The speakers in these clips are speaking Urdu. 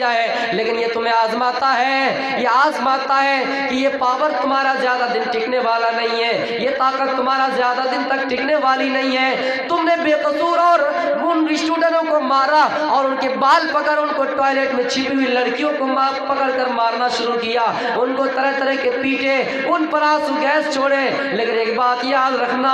دیا ہے، لیکن یہ تمہیں آزماتا ہے، یہ آزماتا ہے کہ یہ پاور تمہارا زیادہ دن ٹکنے والا نہیں ہے، یہ طاقت تمہارا زیادہ دن تک ٹکنے والی نہیں ہے۔ تم نے بے قصور اور ان اسٹوڈنٹوں کو مارا اور ان کے بال پکڑ ان کو ٹوائلٹ میں چھپی ہوئی لڑکیوں کو پکڑ کر مارنا شروع کیا، ان کو طرح طرح کے پیٹے، ان پر آنسو گیس چھوڑے۔ لیکن ایک بات یاد رکھنا،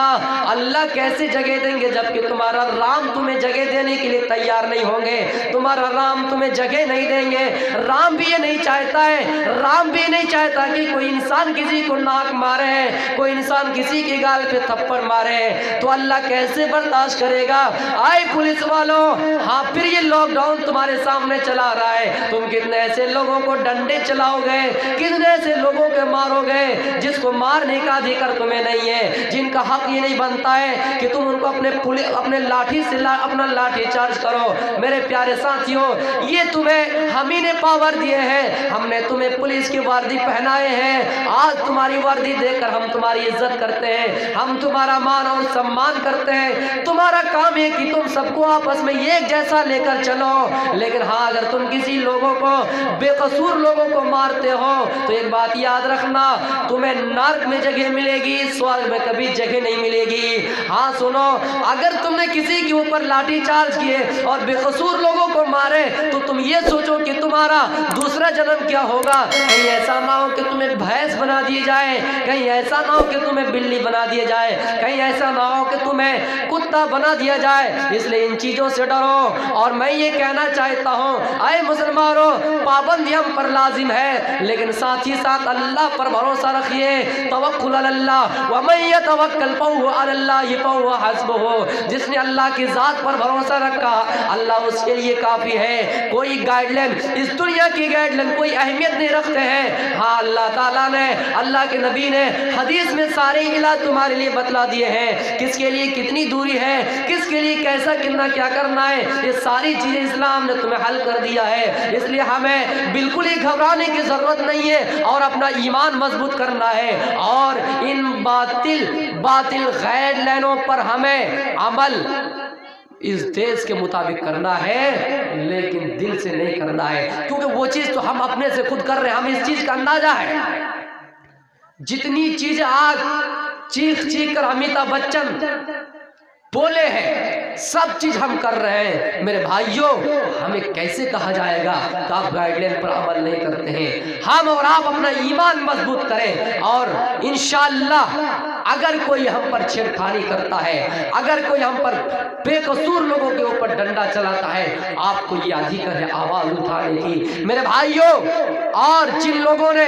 اللہ کیسے جگہ دیں گے جبکہ تمہارا رام تمہیں جگہ دینے کے لیے تیار نہیں ہوں گے، تمہارا رام تمہیں جگہ نہیں دیں گے۔ رام بھی یہ نہیں چاہتا ہے، رام بھی نہیں چاہتا کہ کوئی انسان کسی کو ناک مارے، کوئی انسان کسی کی گال پہ تھپڑ مارے، تو اللہ کیسے برداشت کرے گا؟ آئے پولیس والوں، ہاں پھر یہ لاک ڈاؤن تمہارے سامنے چلا رہا ہے، تم کتنے ایسے لوگوں کو ڈنڈے چلاؤ گے، کتنے ایسے لوگوں کے مارو گے جس کو مارنے کا ادھیکار تمہیں نہیں ہے، جن کا حق یہ نہیں بنتا ہے کہ تم ان کو اپنے لاٹھی سے اپنا لاٹھی چارج کرو۔ میرے پیارے ساتھیوں، یہ تمہیں ہم ہی نے پاور دیے ہیں، ہم نے تمہیں پولیس کی وردی پہنائے ہیں، آج تمہاری وردی دیکھ کر ہم تمہاری عزت کرتے ہیں، ہم تمہارا مان اور سمان کرتے ہیں۔ تمہارا کام ہے کہ تم سب کو آپس میں ایک جیسا لے کر چلو، لیکن ہاں اگر تم کسی لوگوں کو بے قصور لوگوں کو مارتے ہو تو ایک بات یاد رکھنا، تمہیں نرک میں جگہ ملے گی، سورگ میں کبھی جگہ نہیں ملے گی۔ ہاں سنو، اگر تم نے کسی کے اوپر لاٹھی چارج کیے اور بے قصور لوگوں کو مارے تو تم یہ سوچو کہ تمہارا دوسرا جنم کیا ہوگا۔ کہیں ایسا نہ ہو کہ تمہیں بھینس بنا دیے جائے، کہیں ایسا نہ ہو کہ تمہیں بلی بنا دیے جائے، کہیں ایسا نہ ہو کہ تمہیں کتا بنا دیا جائے۔ اس لیے ان چیزوں سے ڈرو۔ اور میں یہ کہنا چاہتا ہوں، اے مسلمانوں، پابندی ہم پر لازم ہے، لیکن ساتھ ہی ساتھ اللہ پر بھروسہ رکھیے۔ توکل علی اللہ، ومن یتوکل فہو علی اللہ فہو حسبہ۔ جس نے اللہ کی ذات پر بھروسہ رکھا، اللہ اس کے لیے کافی ہے۔ کوئی گائیڈ لائن، اس دنیا کی گائیڈ لائن کوئی اہمیت نہیں رکھتے ہیں۔ ہاں اللہ تعالیٰ نے، اللہ کے نبی نے حدیث میں سارے علاج تمہارے لیے بتلا دیے ہیں، کس کے لیے کتنی دوری ہے، کس کے لیے کیسا کتنا کیا کرنا ہے، یہ ساری چیزیں اسلام نے تمہیں حل کر دیا ہے۔ اس لیے ہمیں بالکل ہی گھبرانے کی ضرورت نہیں ہے اور اپنا ایمان مضبوط کرنا ہے، اور ان باطل گائیڈ لائنوں پر ہمیں عمل اس دیش کے مطابق کرنا ہے، لیکن دل سے نہیں کرنا ہے، کیونکہ وہ چیز تو ہم اپنے سے خود کر رہے ہیں، ہمیں اس چیز کا اندازہ ہے۔ جتنی چیزیں آج چیخ کر امیتابھ بچن بولے ہیں، سب چیز ہم کر رہے ہیں۔ میرے بھائیوں، ہمیں کیسے کہا جائے گا کہ آپ گائیڈ لائن پر عمل نہیں کرتے ہیں؟ ہم اور آپ اپنا ایمان مضبوط کریں، اور انشاءاللہ اگر کوئی ہم پر چھیڑخانی کرتا ہے، اگر کوئی ہم پر بے قصور لوگوں کے اوپر ڈنڈا چلاتا ہے، آپ کو یہ ادھیکار ہے آواز اٹھانے کی۔ میرے بھائیوں، اور جن لوگوں نے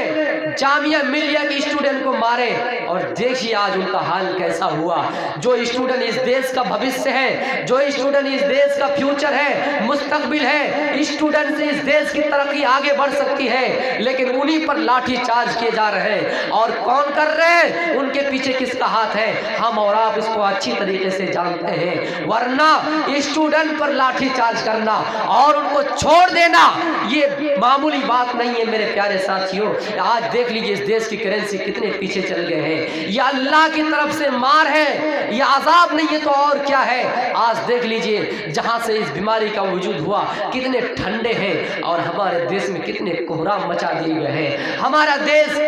جامعہ ملیہ کے اسٹوڈنٹ کو مارے، اور دیکھیے آج ان کا حال کیسا ہوا۔ جو اسٹوڈنٹ اس دیش کا بھوشیہ ہے، جو اسٹوڈنٹ اس دیش کا فیوچر ہے، مستقبل ہے، اسٹوڈنٹ سے اس دیش کی ترقی آگے بڑھ سکتی ہے، لیکن انہی پر لاٹھی چارج کیے جا رہے ہیں۔ اور کون کر رہے ہیں؟ ان کے پیچھے کس کا ہاتھ ہے؟ ہم اور آپ اس کو اچھی طریقے سے جانتے ہیں، ورنہ اسٹوڈنٹ پر لاٹھی چارج کرنا اور ان کو چھوڑ دینا یہ معمولی بات نہیں ہے۔ میرے پیارے ساتھیوں، آج دیکھ لیجئے اس دیش کی کرنسی کتنے پیچھے چل گئے ہیں۔ یہ اللہ کی طرف سے مار ہے، یہ عذاب نہیں ہے تو اور کیا ہے؟ آج دیکھ لیجئے جہاں سے اس بیماری کا وجود ہوا کتنے ٹھنڈے ہیں، اور ہمارے دیش میں کتنے کوہرام مچا دیے گئے ہیں۔ ہمارا دیش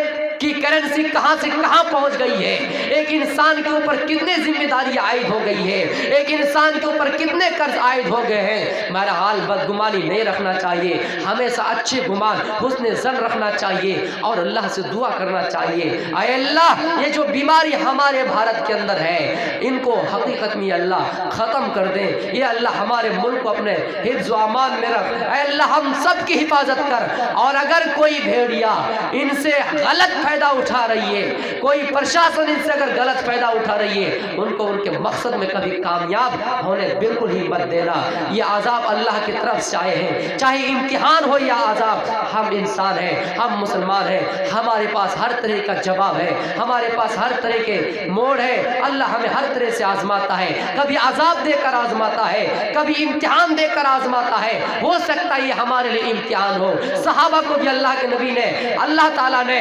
کی کرنسی کہاں سے کہاں پہنچ گئی ہے، ایک انسان کے اوپر کتنے ذمہ داری عائد ہو گئی ہے، ایک انسان کے اوپر کتنے قرض عائد ہو گئے ہیں۔ میرا حال بدگمانی نہیں رکھنا چاہیے، ہمیشہ اچھے گمان، حسن ظن رکھنا چاہیے، اور اللہ سے دعا کرنا چاہیے، اے اللہ یہ جو بیماری ہمارے بھارت کے اندر ہے، ان کو حقیقت میں اللہ ختم کر دیں۔ یہ اللہ ہمارے ملک کو اپنے حفظ و امان میں رکھ، اے اللہ ہم سب کی حفاظت کر، اور اگر کوئی بھیڑیا ان سے غلط فائدہ اٹھا رہی ہے، کوئی پرشاسن ان سے اگر غلط فائدہ اٹھا رہی ہے، ان کو ان کے مقصد میں کبھی کامیاب ہونے بالکل ہی مت دینا۔ یہ عذاب اللہ کی طرف سے آئے ہیں، چاہے امتحان ہو یا عذاب، ہم انسان ہیں، ہم مسلمان ہیں، ہمارے پاس ہر طرح کا جواب ہے، ہمارے پاس ہر طرح کے موڑ ہے۔ اللہ ہمیں ہر طرح سے آزماتا ہے، کبھی عذاب دے کر آزماتا ہے، کبھی امتحان دے کر آزماتا ہے۔ ہو سکتا ہے یہ ہمارے لیے امتحان ہو۔ صحابہ کو بھی اللہ کے نبی نے، اللہ تعالیٰ نے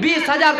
20,000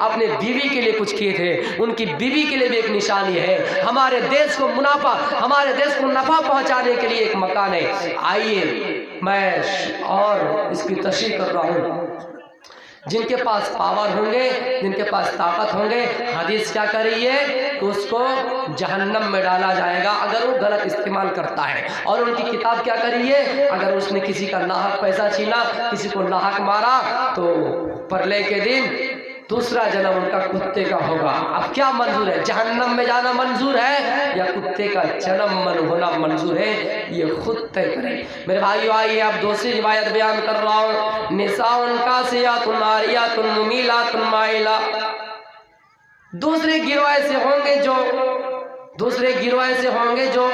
اپنے بیوی کے لیے کچھ کیے تھے، ان کی بیوی کے لیے بھی ایک نشانی ہے، ہمارے دیش کو منافع، ہمارے دیش کو نفع پہنچانے کے لیے ایک مکان ہے۔ آئیے میں اور اس کی تشریح کر رہا ہوں۔ جن کے پاس پاور ہوں گے، جن کے پاس طاقت ہوں گے، حدیث کیا کر رہی ہے کہ اس کو جہنم میں ڈالا جائے گا اگر وہ غلط استعمال کرتا ہے، اور ان کی کتاب کیا کر رہی ہے، اگر اس نے کسی کا ناحق پیسہ چھینا، کسی کو ناحق مارا، تو پرلے کے دن دوسرا جنم ان کا کتے کا ہوگا۔ اب کیا منظور ہے، جہنم میں جانا منظور ہے یا کتے کا جنم ہونا منظور ہے، یہ خود طے کریں۔ میرے بھائیو آئیے اب دوسری روایت بیان کر رہا ہوں۔ نساء کاسیات عاریات ممیلات مائلہ، دوسرے گروہ سے ہوں گے جو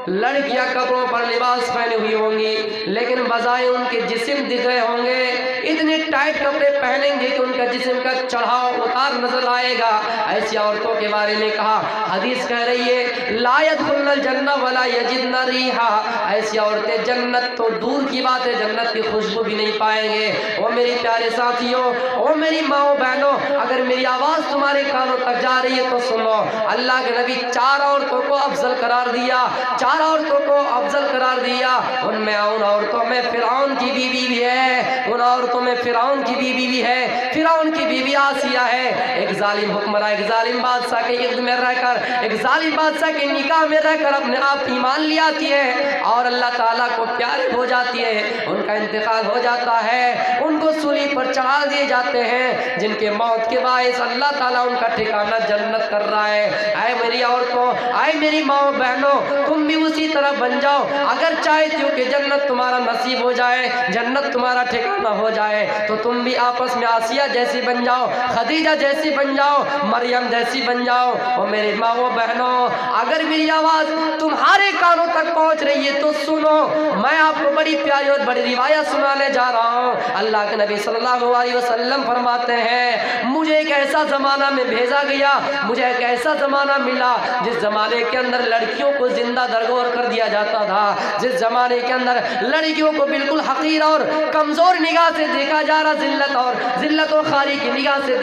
لڑکیاں کپڑوں پر لباس پہنے ہوئی ہوں گی، لیکن بظاہر ان کے جسم دکھ رہے ہوں گے، اتنے ٹائٹ کپڑے پہنیں گے کہ ان کا جسم کا چڑھاؤ اتار نظر آئے گا۔ ایسی عورتوں کے بارے میں کہا، حدیث کہہ رہی ہے لا يدخلن الجنہ ولا یجدن ریحا، ایسی عورتیں جنت تو دور کی بات ہے جنت کی خوشبو بھی نہیں پائیں گے۔ او میری پیارے ساتھیوں، او میری ماں بہنوں، اگر میری آواز تمہارے کانوں تک جا رہی ہے تو سنو، اللہ کے نبی چار عورتوں کو افضل قرار دیا، ان عورتوں میں فرعون کی بیوی بھی ہے، فرعون کی بیوی آسیہ ہے، ایک ظالم حکمراں، ایک ظالم بادشاہ کے عقد میں رہ کر، ایک ظالم بادشاہ کے نکاح میں رہ کر اپنے آپ ایمان لے آتی ہے اور اللہ تعالیٰ کو پیارے ہو جاتی ہے، ان کا انتقال ہو جاتا ہے، ان کو سولی پر چڑھا دیے جاتے ہیں، جن کے موت کے باعث اللہ تعالیٰ ان کا ٹھکانہ جنت کر رہا ہے۔ اے میری عورتوں، اے میری ماں بہنوں، تم بھی اسی طرح بن جاؤ، اگر چاہتی ہو کہ جنت تمہارا نصیب ہو جائے، جنت تمہارا ٹھکانہ ہو جائے، تو تم بھی آپس میں آسیہ جیسی بن جاؤ، خدیجہ جیسی بن جاؤ، مریم جیسی بن جاؤ۔ اور میری ماں و بہنوں، اگر میری آواز تمہارے کانوں تک پہنچ رہی ہے تو سنو، میں آپ کو بڑی پیاری اور بڑی روایت سنانے جا رہا ہوں۔ اللہ کے نبی صلی اللہ علیہ وسلم فرماتے ہیں مجھے ایک ایسا زمانہ میں بھیجا گیا، مجھے ایک ایسا زمانہ ملا جس زمانے کے اندر لڑکیوں کو زندہ درگور کر دیا جاتا تھا، جس زمانے کے اندر لڑکیوں کو بالکل حقیر اور کمزور نگاہ سے دیکھا جا رہا، ذلت اور خاری کی نگاہ سے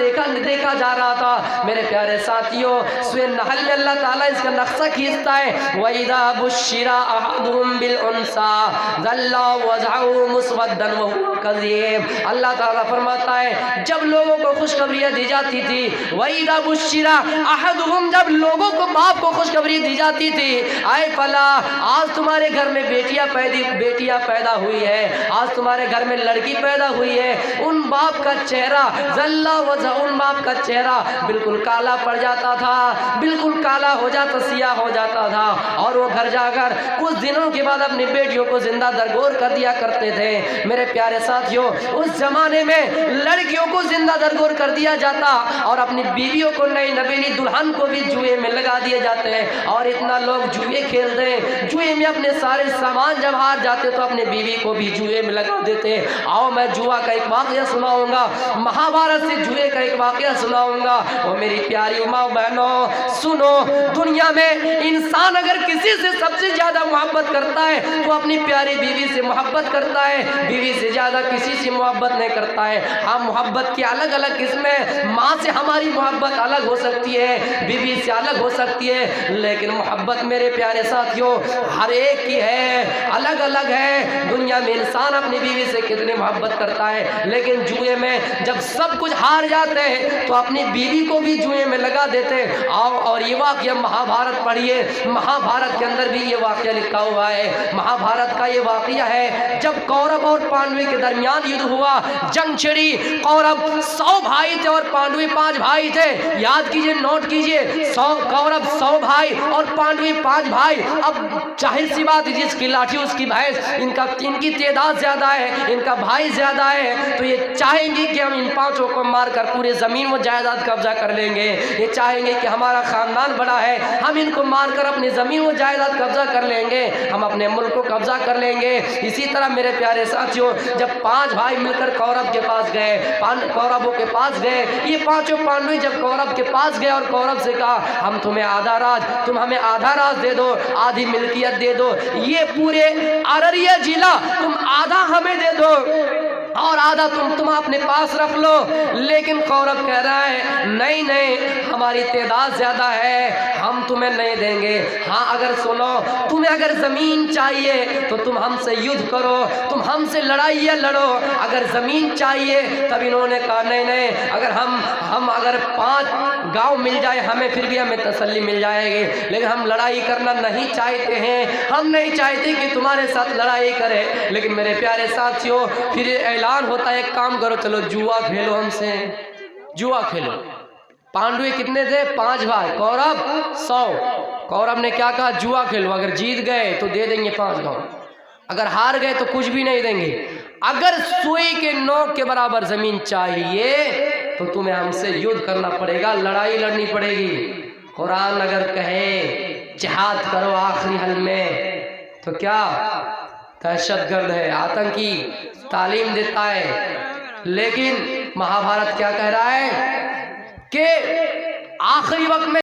دیکھا جا رہا تھا۔ میرے پیارے ساتھیوں، سورہ نحل میں اللہ تعالیٰ اس کا نقشہ کھینچتا ہے وَإِذَا بُشِّرَ أَحَدُهُم بِالْأُنثىٰ ظَلَّ وَجْهُهُ مُسْوَدًّا وَهُوَ كَظِيمٌ، اللہ تعالیٰ فرماتا ہے جب لوگوں کو خوشخبریاں دی جاتی تھی، وَإِذَا بُشِّرَ أَحَدُهُم، جب لوگوں کو باپ کو خوشخبری دی جاتی تھی، آئے فلا آج تمہارے گھر میں بیٹیاں پیدا ہوئی ہے، آج تمہارے گھر میں لڑکی پیدا ہوئی ہے، ان باپ کا چہرہ ظل وجہ، ان باپ کا چہرہ بالکل کالا پڑ جاتا تھا، بالکل کالا ہو جاتا، سیاہ ہو جاتا تھا، اور وہ گھر جا کر کچھ دنوں کے بعد اپنی بیٹیوں کو زندہ درگور کر دیا کرتے تھے۔ میرے پیارے ساتھیوں، اس زمانے میں لڑکیوں کو زندہ درگور کر دیا جاتا اور اپنی بیویوں کو، نئی نویلی دلہن کو بھی جوئے میں لگا دیے جاتے ہیں، اور اتنا لوگ جوئے کھیلتے ہیں، جوئے میں اپنے سارے سامان جب ہار جاتے تو اپنے بیوی کو بھی جوئے میں لگا دیتے ہیں۔ آؤ میں جوا کا ایک واقعہ سناؤں گا، مہابھارت سے جوئے کا ایک واقعہ سناؤں گا۔ اور میری پیاری ماں بہنوں سنو، دنیا میں انسان اگر کسی سے سب سے زیادہ محبت کرتا ہے تو اپنی پیاری بیوی سے محبت کرتا ہے، بیوی سے زیادہ کسی سے محبت نہیں کرتا ہے۔ ہم محبت کی الگ الگ قسمیں، ماں سے ہماری محبت الگ ہو سکتی ہے، بیوی سے الگ ہو سکتی ہے، لیکن محبت میرے پیارے ساتھیوں ہر ایک کی ہے، الگ الگ ہے۔ دنیا میں انسان اپنی بیوی سے کتنی محبت کرتا ہے، لیکن جوئے میں جب سب کچھ ہار جاتے ہیں تو اپنی بیوی کو بھی جوئے میں لگا دیتے۔ آؤ اور یہ واقعہ مہابھارت پڑھیے، مہابھارت کے اندر بھی یہ واقعہ لکھا ہوا ہے۔ مہابھارت کا یہ واقعہ ہے جب کورب اور پانڈو کے درمیان یدھ ہوا، جنگ چھڑی، کورب 100 بھائی تھے اور پانڈو 5 بھائی تھے، یاد کیجئے، نوٹ کیجئے، کورب 100 بھائی اور پانڈو 5 بھائی۔ اب ظاہر سی بات، جس کی لاٹھی اس کی بھینس، ان کی تعداد زیادہ ہے، ان کا بھائی زیادہ ہے، تو یہ چاہیں گے کہ ہم ان 5 کو مار کر پورے زمین و جائیداد قبضہ کر لیں گے، یہ چاہیں گے کہ ہمارا خاندان بڑا ہے، ہم ان کو مار کر اپنی زمین و جائیداد قبضہ کر لیں گے، ہم اپنے ملک کو قبضہ کر لیں گے۔ اسی طرح میرے پیارے ساتھیوں، جب 5 بھائی مل کر کورب کے پاس گئے، کوربوں کے پاس گئے، یہ 5 پانڈو جب کورب کے پاس گئے اور کورب سے کہا ہم تمہیں آدھا راج، تم ہمیں آدھا راج دے دو، آدھی ملکیت دے دو، یہ پورے ارریہ ضلع تم آدھا ہمیں دے دو۔ اور آدھا تم اپنے پاس رکھ لو۔ لیکن کورب کہہ رہا ہے نہیں نہیں، ہماری تعداد زیادہ ہے، ہم تمہیں نہیں دیں گے۔ ہاں اگر سنو، تمہیں اگر زمین چاہیے تو تم ہم سے یدھ کرو، تم ہم سے لڑائیاں لڑو۔ اگر زمین چاہیے تب انہوں نے کہا نہیں نہیں، اگر ہم اگر 5 گاؤں مل جائے ہمیں، پھر بھی ہمیں تسلی مل جائے گی، لیکن ہم لڑائی کرنا نہیں چاہتے ہیں، ہم نہیں چاہتے کہ تمہارے ساتھ لڑائی کرے۔ لیکن میرے پیارے ساتھیوں، پھر اعلان ہوتا ہے ایک کام کرو، چلو جوا کھیلو ہم سے، جوا کھیلو۔ پانڈو کتنے تھے؟ 5 بھائی، کورب 100۔ کورب نے کیا کہا؟ جوا کھیلو، اگر جیت گئے تو دے دیں گے 5 گاؤں، اگر ہار گئے تو کچھ بھی نہیں دیں گے۔ اگر سوئی کے نوک کے برابر زمین چاہیے تو تمہیں ہم سے یدھ کرنا پڑے گا، لڑائی لڑنی پڑے گی۔ قرآن اگر کہے جہاد کرو آخری حل میں تو کیا دہشت گرد ہے، آتنکی تعلیم دیتا ہے۔ لیکن مہابھارت کیا کہہ رہا ہے کہ آخری وقت میں